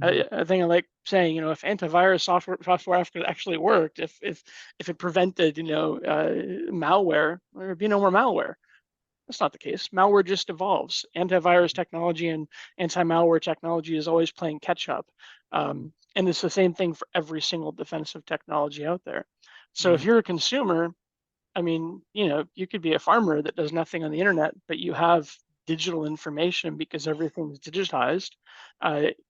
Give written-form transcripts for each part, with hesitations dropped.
I think I like saying, if antivirus software actually worked, if it prevented, malware, there'd be no more malware. That's not the case. Malware just evolves. Antivirus technology and anti-malware technology is always playing catch up. And it's the same thing for every single defensive technology out there. So if Right. you're a consumer, I mean, you could be a farmer that does nothing on the internet, but you have digital information because everything's digitized.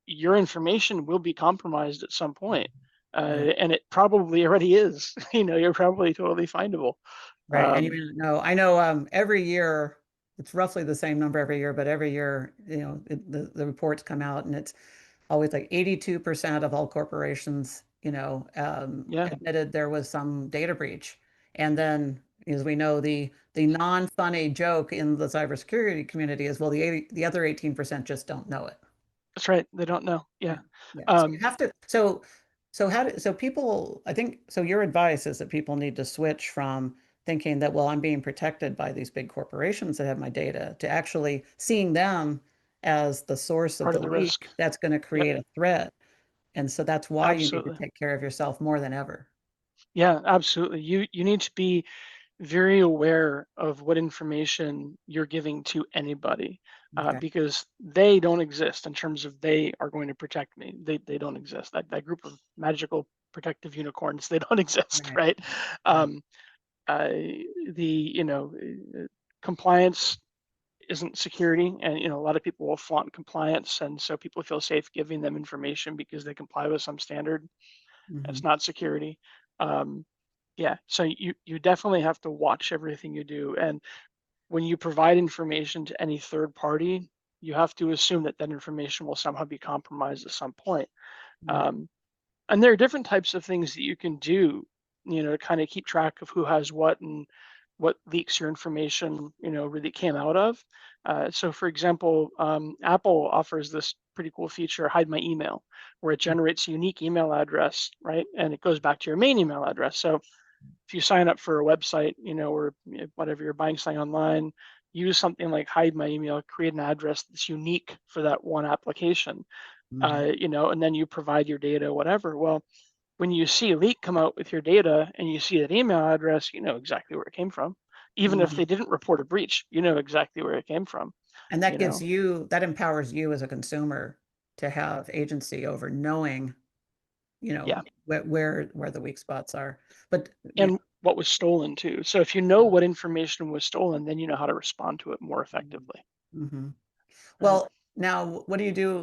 Your information will be compromised at some point, Right. and it probably already is. You're probably totally findable. Right. And Um, you know, I know every year it's roughly the same number every year, but every year, the reports come out and it's always like 82% of all corporations, yeah, admitted there was some data breach. And then, as we know, the non-funny joke in the cybersecurity community is, well, the other 18% just don't know it. that's right. They don't know. Yeah. Yeah. Yeah. So you Um, have to, so people, I think, so your advice is that people need to switch from thinking that, well, I'm being protected by these big corporations that have my data, to actually seeing them as the source of Part the of the risk. leak that's going to Yep. create a threat. And so that's why you need to Absolutely. take care of yourself more than ever. Yeah, absolutely. You need to be very aware of what information you're giving to anybody, Okay. because they don't exist in terms of they are going to protect me. They don't exist. That group of magical protective unicorns, they don't exist, Right. right? Right. Um, the compliance isn't security, and a lot of people will flaunt compliance, and so people feel safe giving them information because they comply with some standard. Hmm. It's not security. Um, yeah, so you definitely have to watch everything you do, and when you provide information to any third party, you have to assume that that information will somehow be compromised at some point. Right. Um, and there are different types of things that you can do, to kind of keep track of who has what and what leaks your information, really came out of. So, for example, Apple offers this pretty cool feature, Hide My Email, where it generates a unique email address, right? And it goes back to your main email address. So, if you sign up for a website, or whatever you're buying something online, use something like Hide My Email, create an address that's unique for that one application, Hmm. and then you provide your data, whatever. Well, when you see a leak come out with your data and you see that email address, you know exactly where it came from. Even if Hmm. they didn't report a breach, you know exactly where it came from. And You know, that empowers you as a consumer to have agency over knowing, yeah, where the weak spots are. But, and what was stolen too. So if you know what information was stolen, then you know how to respond to it more effectively. mhm. Right. Well, now what do you do